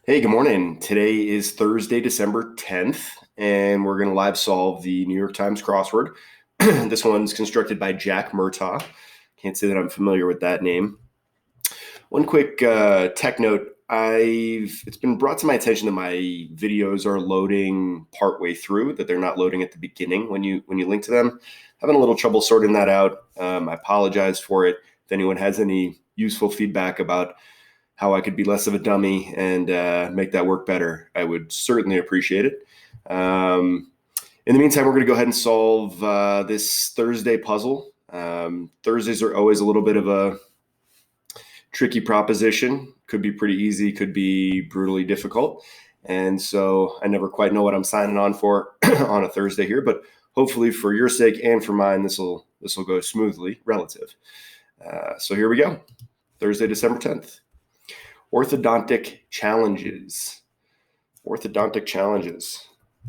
Hey, good morning. Today is Thursday, December 10th, and we're going to live solve the New York Times crossword. This one's constructed by Jack Murtaugh. Can't say that I'm familiar with that name. One quick tech note. It's been brought to my attention that my videos are loading partway through, that they're not loading at the beginning when you link to them. Having a little trouble sorting that out. I apologize for it. If anyone has any useful feedback about how I could be less of a dummy and make that work better, I would certainly appreciate it. In the meantime, we're going to go ahead and solve this Thursday puzzle. Thursdays are always a little bit of a tricky proposition. Could be pretty easy, could be brutally difficult. And so I never quite know what I'm signing on for on a Thursday here, but hopefully for your sake and for mine, this will go smoothly, relative. So here we go. Thursday, December 10th. Orthodontic challenges. Orthodontic challenges.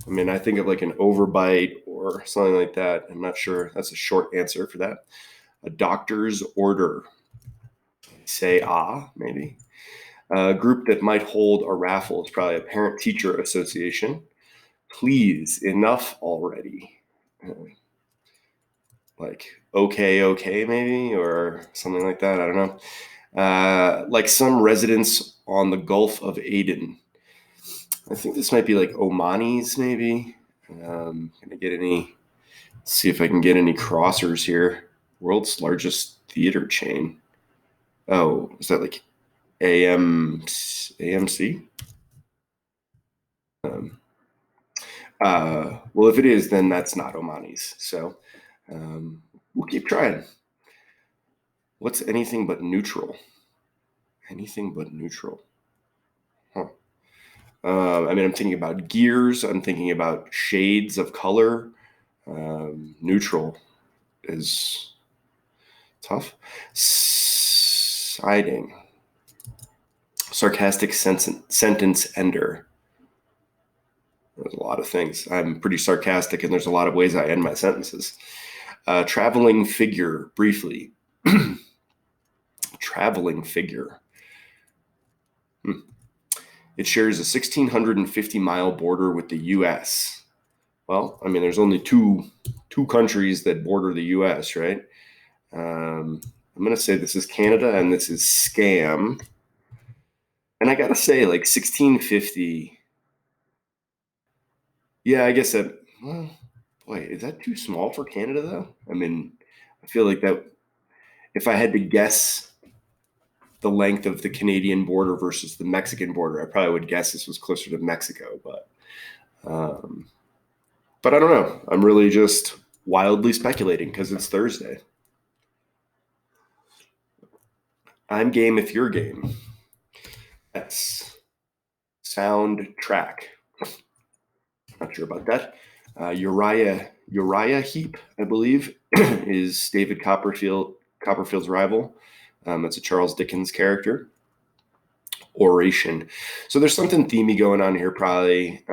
I mean, I think of like an overbite or something like that. I'm not sure. That's a short answer for that. A doctor's order. Say maybe. A group that might hold a raffle is probably a parent-teacher association. Please, enough already. Like, okay, maybe, or something like that. I don't know. Like some residents on the Gulf of Aden. I think this might be like Omani's, maybe. See if I can get any crossers here. World's largest theater chain. Oh, is that like AMC? Well, if it is, then that's not Omani's. So we'll keep trying. What's anything but neutral? Anything but neutral. Huh. I'm thinking about gears. I'm thinking about shades of color. Neutral is tough. Siding. Sarcastic sentence ender. There's a lot of things. I'm pretty sarcastic, and there's a lot of ways I end my sentences. Traveling figure, briefly. Traveling figure. It shares a 1,650-mile border with the U.S. Well, there's only two countries that border the U.S., right? I'm going to say this is Canada and this is scam. And I got to say, like 1,650. Yeah, I guess that, well, boy, is that too small for Canada, though? I feel like that if I had to guess the length of the Canadian border versus the Mexican border, I probably would guess this was closer to Mexico, but I don't know. I'm really just wildly speculating because it's Thursday. I'm game if you're game. That's soundtrack. Not sure about that. Uriah Heep, I believe, is David Copperfield's rival. It's a Charles Dickens character. Oration. So there's something themey going on here, probably.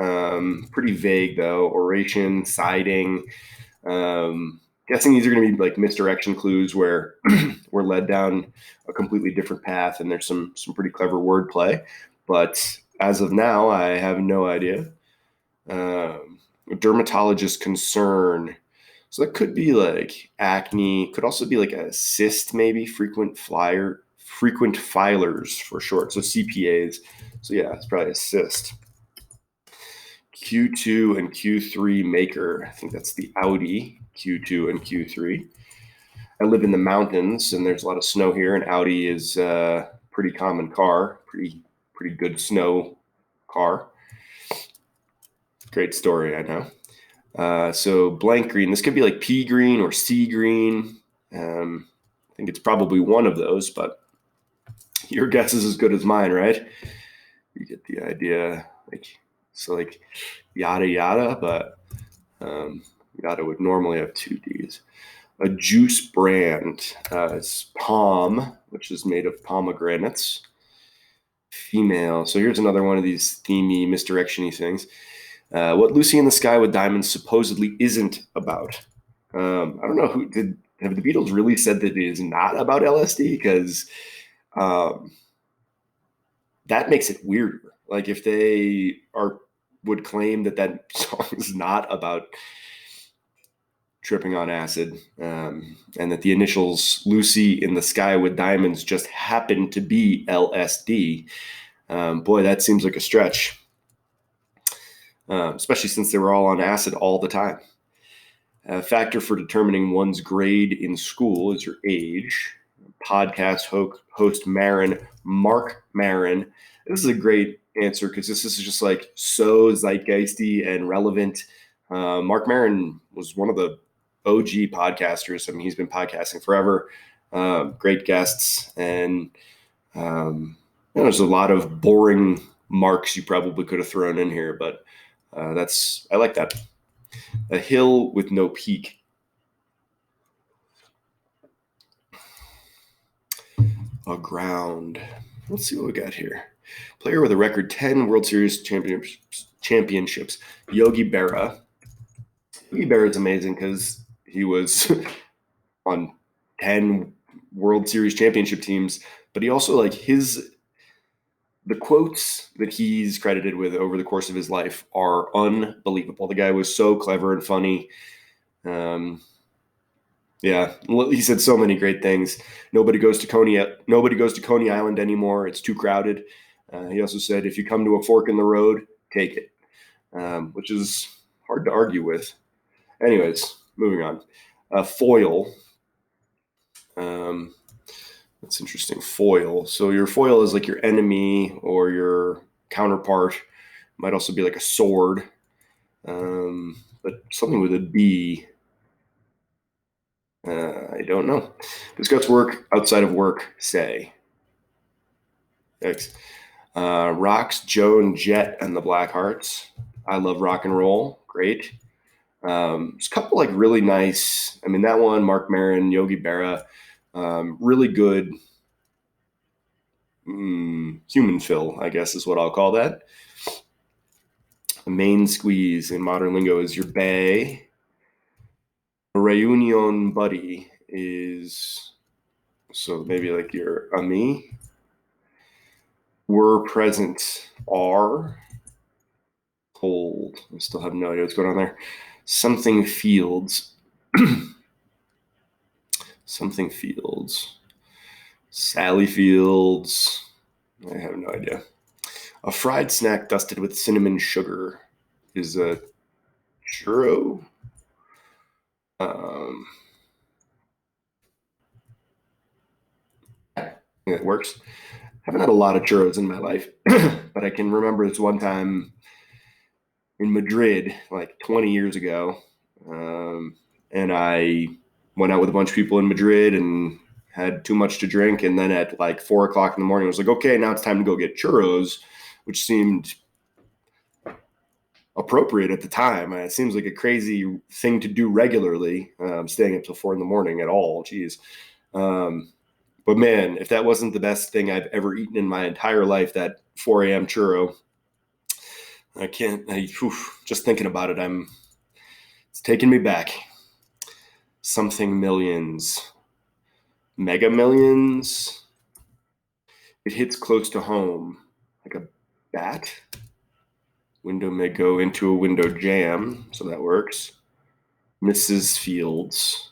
Pretty vague, though. Oration, siding. Guessing these are going to be like misdirection clues where we're led down a completely different path, and there's some pretty clever wordplay. But as of now, I have no idea. Dermatologist concern. So that could be like acne. Could also be like a cyst, maybe. Frequent filers for short. So CPAs. So yeah, it's probably a cyst. Q2 and Q3 maker. I think that's the Audi Q2 and Q3. I live in the mountains and there's a lot of snow here, and Audi is a pretty common car, pretty good snow car. Great story, I know. So blank green, this could be like pea green or sea green. I think it's probably one of those, but your guess is as good as mine, right? You get the idea. Like yada yada, but yada would normally have two D's. A juice brand is Palm, which is made of pomegranates. Female. So here's another one of these themey, misdirection-y things. What Lucy in the Sky with Diamonds supposedly isn't about. I don't know have the Beatles really said that it is not about LSD? Because that makes it weirder. Like if they would claim that song is not about tripping on acid, and that the initials Lucy in the Sky with Diamonds just happen to be LSD. Boy, that seems like a stretch, especially since they were all on acid all the time. A factor for determining one's grade in school is your age. Podcast host Mark Maron. This is a great answer because this is just like so zeitgeisty and relevant. Mark Maron was one of the OG podcasters. I mean, he's been podcasting forever. Great guests, and there's a lot of boring marks you probably could have thrown in here, but I like that. A hill with no peak. A ground. Let's see what we got here. Player with a record 10 World Series championships. Yogi Berra. Yogi Berra is amazing because he was on 10 World Series championship teams, but he also the quotes that he's credited with over the course of his life are unbelievable. The guy was so clever and funny. Yeah, he said so many great things. Nobody goes to Coney Island anymore. It's too crowded. He also said, if you come to a fork in the road, take it, which is hard to argue with. Anyways, moving on. Foil. That's interesting. Foil. So your foil is like your enemy or your counterpart. Might also be like a sword, but something with a B. I don't know. Discuss work outside of work, say. Thanks. Rocks, Joe and Jet and the Blackhearts. I love rock and roll. Great. There's a couple like really nice. I mean, that one, Mark Maron, Yogi Berra, really good human fill, I guess is what I'll call that. The main squeeze in modern lingo is your bae. A reunion buddy is so maybe like your ami. Were present are cold. I still have no idea what's going on there. Something fields. Something fields. Sally Fields. I have no idea. A fried snack dusted with cinnamon sugar is a churro. It works. Haven't had a lot of churros in my life, but I can remember this one time in Madrid, like 20 years ago, and I went out with a bunch of people in Madrid and had too much to drink, and then at like 4:00 in the morning, I was like, okay, now it's time to go get churros, which seemed appropriate at the time. It seems like a crazy thing to do regularly, staying up till 4 a.m. at all. Jeez. But man, if that wasn't the best thing I've ever eaten in my entire life, that 4 a.m. churro, just thinking about it, it's taking me back. Something millions. Mega Millions. It hits close to home, like a bat. Window may go into a window jam, so that works. Mrs. Fields.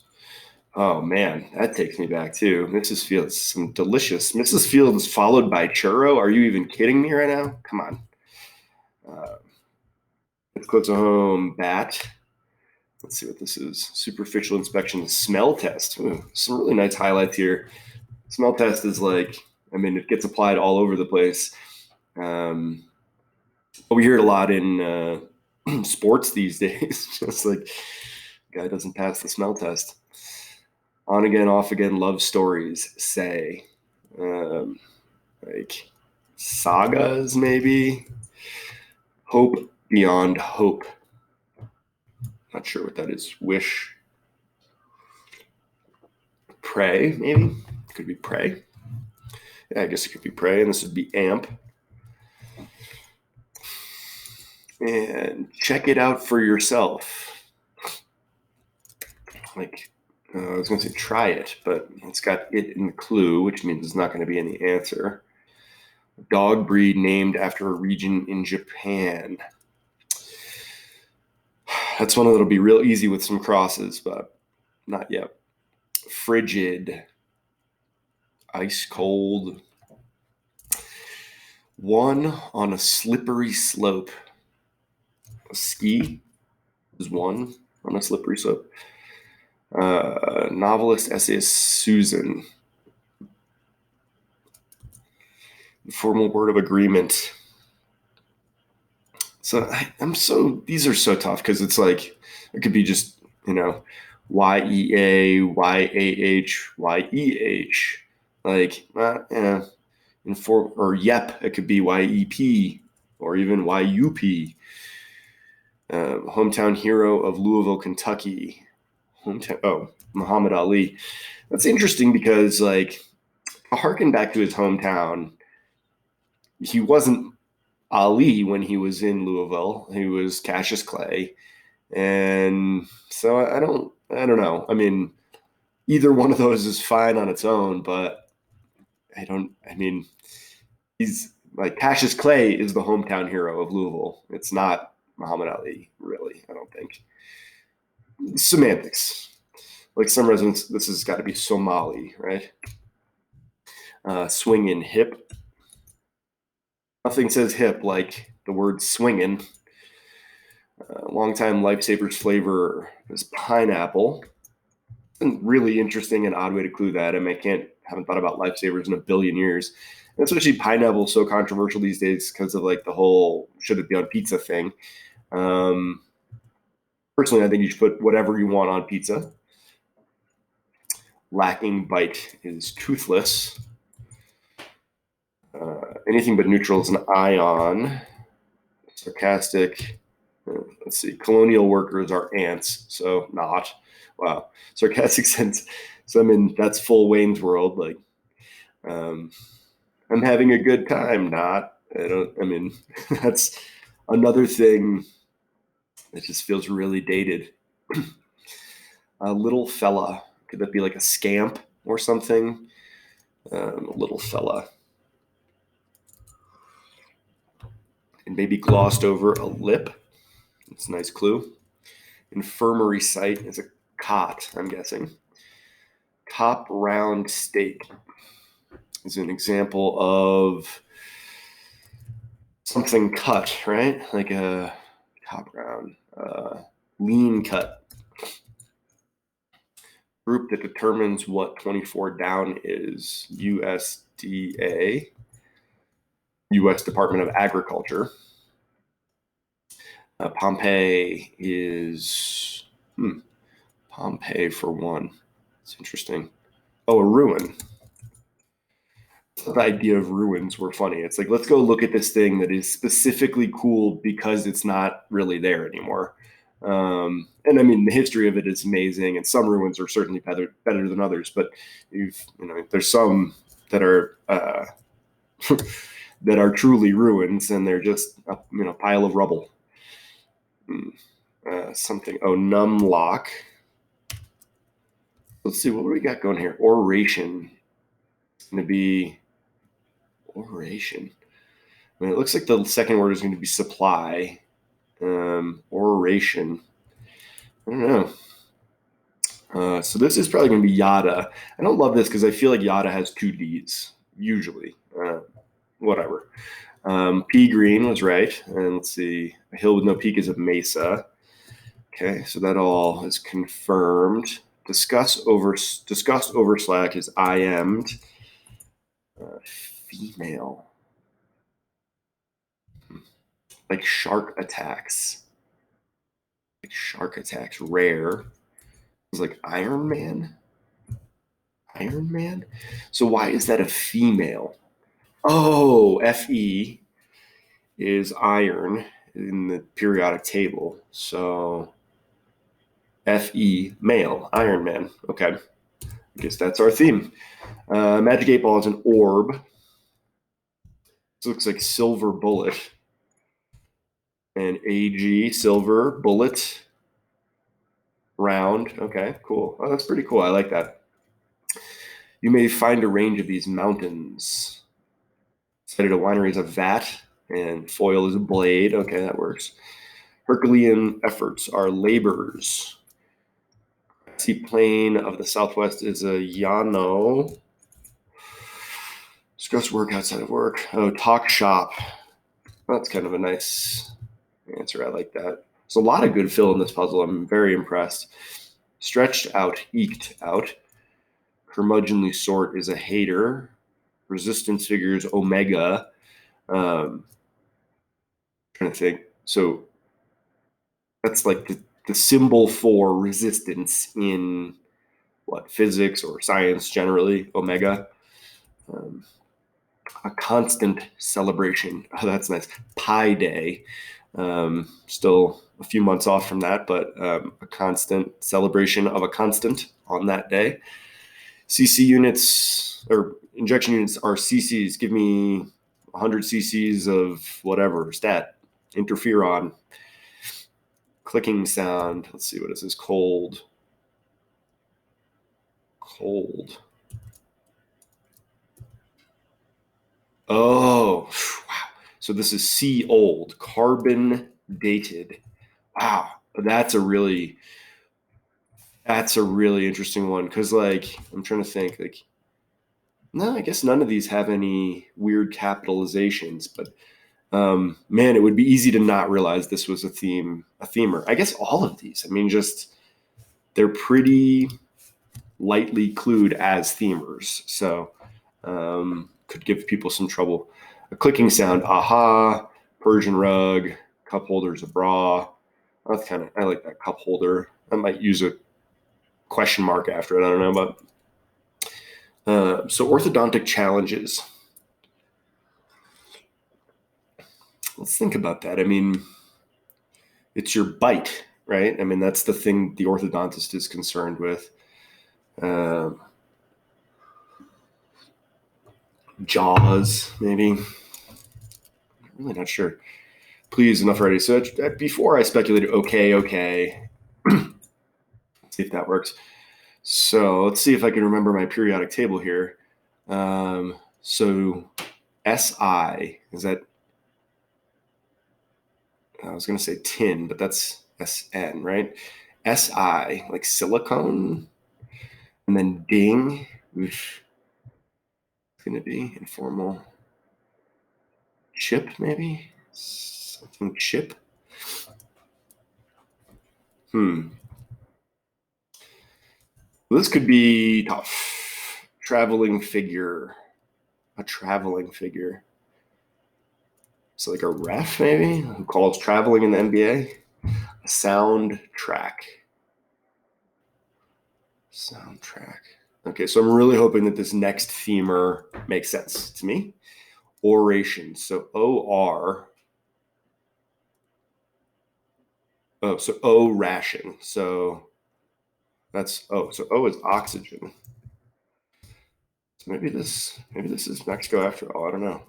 Oh man, that takes me back too. Mrs. Fields, some delicious. Mrs. Fields followed by churro. Are you even kidding me right now? Come on. It's close to home. Bat. Let's see what this is. Superficial inspection. Smell test. Ooh, some really nice highlights here. Smell test is like, I mean, it gets applied all over the place. But we hear it a lot in sports these days. Just like, guy doesn't pass the smell test. On again, off again, love stories, say. Like sagas, maybe. Hope beyond hope. Not sure what that is. Wish. Pray, maybe. Could be pray. Yeah, I guess it could be pray, and this would be amp. And check it out for yourself. Like, I was going to say try it, but it's got it in the clue, which means it's not going to be any answer. Dog breed named after a region in Japan. That's one that'll be real easy with some crosses, but not yet. Frigid. Ice cold. One on a slippery slope. A ski is one on a slippery slope. Novelist, essayist Susan. Formal word of agreement. So these are so tough because it's like, it could be just, YEA, YAH, YEH. Like, or YEP, it could be YEP or even YUP. Hometown hero of Louisville, Kentucky. Muhammad Ali. That's interesting because, like, I harken back to his hometown. He wasn't Ali when he was in Louisville. He was Cassius Clay. And so I don't know. I mean, either one of those is fine on its own, but he's like, Cassius Clay is the hometown hero of Louisville. It's not Muhammad Ali, really, I don't think. Semantics. Like some residents, this has got to be Somali, right? Swinging hip. Nothing says hip like the word swinging. Longtime Lifesavers flavor is pineapple. It's a really interesting and odd way to clue that. I mean, haven't thought about Lifesavers in a billion years. And especially pineapple is so controversial these days because of like the whole should it be on pizza thing. Personally, I think you should put whatever you want on pizza. Lacking bite is toothless. Anything but neutral is an ion. Sarcastic. Let's see. Colonial workers are ants, so not. Wow. Sarcastic sense. So I mean, that's full Wayne's World. Like, I'm having a good time. Not. That's another thing that just feels really dated. A little fella. Could that be like a scamp or something? A little fella. And maybe glossed over a lip. That's a nice clue. Infirmary site is a cot, I'm guessing. Top round steak is an example of something cut, right? Like a top round, lean cut. Group that determines what 24 down is. USDA, U.S. Department of Agriculture. Pompeii is Pompeii for one. It's interesting. Oh, a ruin. The idea of ruins were funny. It's like, let's go look at this thing that is specifically cool because it's not really there anymore. And I mean, the history of it is amazing, and some ruins are certainly better than others. But there's some that are that are truly ruins, and they're just a pile of rubble. Numlock. Let's see, what do we got going here? Oration. It's going to be oration. I mean, it looks like the second word is going to be supply. Oration. I don't know. So this is probably going to be yada. I don't love this because I feel like yada has two D's, usually. Whatever. Pea green was right. And let's see. A hill with no peak is a mesa. Okay, so that all is confirmed. Discussed over Slack is IM'd. Female. Like shark attacks. Rare. It's like Iron Man. So why is that a female? Oh, Fe is iron in the periodic table. So Fe, male, Iron Man. Okay. I guess that's our theme. Magic 8 Ball is an orb. This looks like silver bullet. And AG, silver, bullet, round. Okay, cool. Oh, that's pretty cool. I like that. You may find a range of these mountains. Cited a winery as a vat, and foil is a blade. Okay, that works. Herculean efforts are labors. Sea plain of the Southwest is a llano. Discuss work outside of work. Oh, talk shop. That's kind of a nice answer. I like that. There's a lot of good fill in this puzzle. I'm very impressed. Stretched out, eked out. Curmudgeonly sort is a hater. Resistance figures omega. Trying to think. So that's like the symbol for resistance in what, physics or science generally, omega. A constant celebration. Oh, that's nice. Pi Day. Still a few months off from that, but a constant celebration of a constant on that day. CC units or injection units are CCs. Give me 100 CCs of whatever, stat, interferon, clicking sound. Let's see, what is this? Cold. Oh, wow. So this is C old, carbon dated. Wow. That's a really interesting one. Cause like, I'm trying to think like, no, I guess none of these have any weird capitalizations, but man, it would be easy to not realize this was a themer. I guess all of these, I mean, just, they're pretty lightly clued as themers. So, could give people some trouble. A clicking sound, aha, Persian rug, cup holder's a bra. That's I like that cup holder. I might use a question mark after it. I don't know, but so orthodontic challenges. Let's think about that. I mean, it's your bite, right? I mean, that's the thing the orthodontist is concerned with. Jaws, maybe. I'm really not sure. Please, enough already. So before I speculated, okay. Let's see if that works. So let's see if I can remember my periodic table here. So SI, is that, I was going to say tin, but that's SN, right? SI, like silicone, and then ding, which is going to be informal. Chip, maybe? Something chip? This could be tough. Traveling figure. A traveling figure. So like a ref, maybe, who calls traveling in the NBA. A soundtrack. Okay, so I'm really hoping that this next themer makes sense to me. Oration. So OR. Oh, so O ration. So that's so O is oxygen. So maybe this is Mexico after all. I don't know.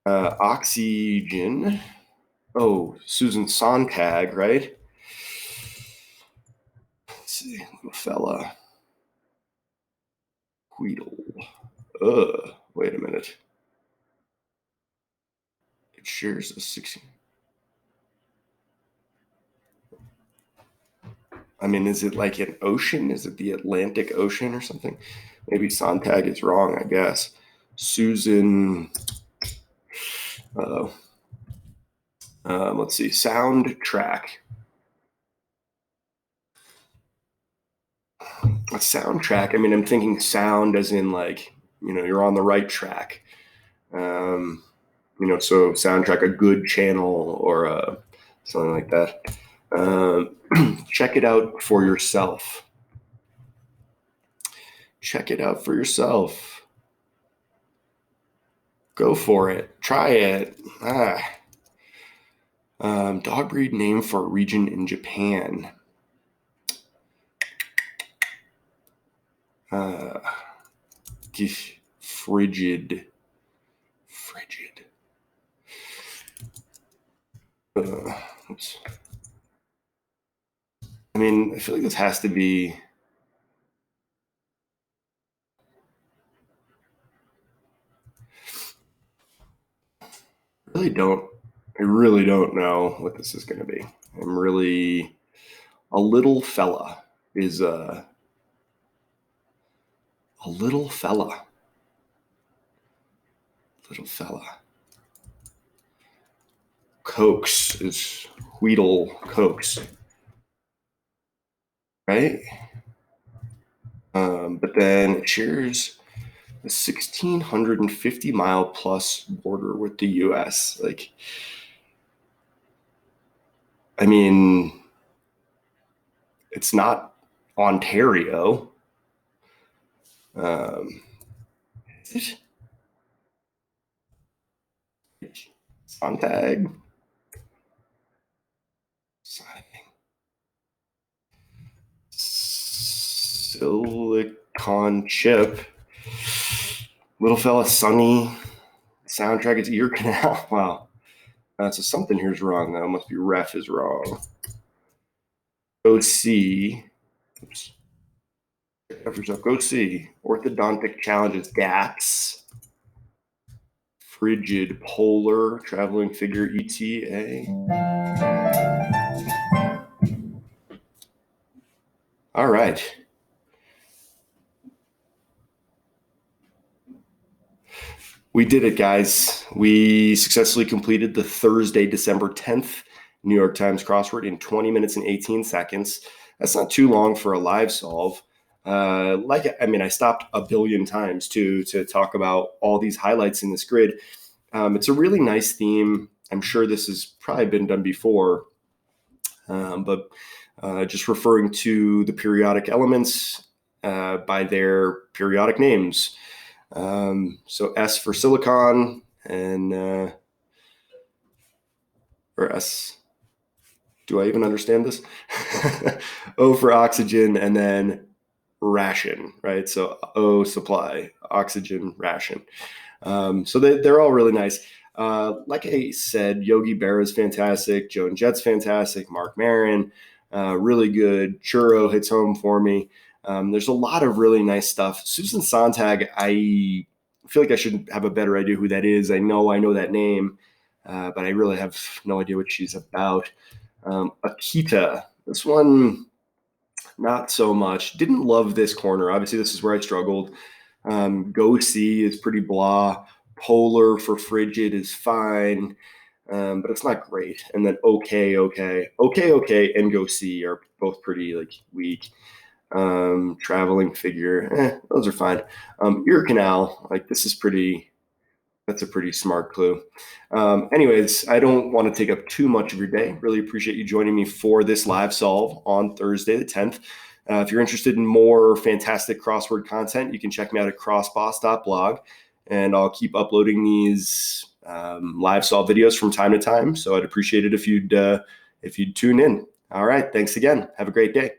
Oxygen. Oh, Susan Sontag, right? Let's see, little fella. Weedle. Wait a minute. It shares a 16. I mean, is it like an ocean? Is it the Atlantic Ocean or something? Maybe Sontag is wrong, I guess. Susan. Let's see. Soundtrack. A soundtrack. I mean, I'm thinking sound as in like, you're on the right track. So soundtrack, a good channel or something like that. Check it out for yourself. Check it out for yourself. Go for it. Try it. Dog breed name for a region in Japan. Frigid. I mean, I feel like this has to be. really don't know what this is going to be. A little fella is a little fella. Little fella. Coax is Wheatle Coax, right? But then it shares a 1,650 mile plus border with the U.S. Like, I mean, it's not Ontario. Is it? Sontag. Silicon chip. Little fella, sunny. Soundtrack is ear canal. Wow. So something here's wrong though. Must be ref is wrong. Go see. Oops. Go see. Orthodontic challenges. GATS. Frigid polar traveling figure ETA. All right. We did it, guys. We successfully completed the Thursday, December 10th New York Times crossword in 20 minutes and 18 seconds. That's not too long for a live solve. I stopped a billion times to talk about all these highlights in this grid. It's a really nice theme. I'm sure this has probably been done before, but just referring to the periodic elements by their periodic names. So S for silicon and or S. Do I even understand this? O for oxygen and then ration, right? So O supply, oxygen, ration. So they're all really nice. Like I said, Yogi Berra is fantastic. Joan Jett's fantastic. Mark Maron, really good. Churro hits home for me. There's a lot of really nice stuff. Susan Sontag, I feel like I should have a better idea who that is. I know that name, but I really have no idea what she's about. Akita, this one, not so much. Didn't love this corner. Obviously, this is where I struggled. Go see is pretty blah. Polar for frigid is fine, but it's not great. And then okay, and go see are both pretty weak. Traveling figure, those are fine. Ear canal, that's a pretty smart clue. Anyways, I don't want to take up too much of your day. Really appreciate you joining me for this live solve on Thursday the 10th. If you're interested in more fantastic crossword content, you can check me out at CrossBoss.blog, and I'll keep uploading these live solve videos from time to time. So I'd appreciate it if you'd tune in. All right, thanks again. Have a great day.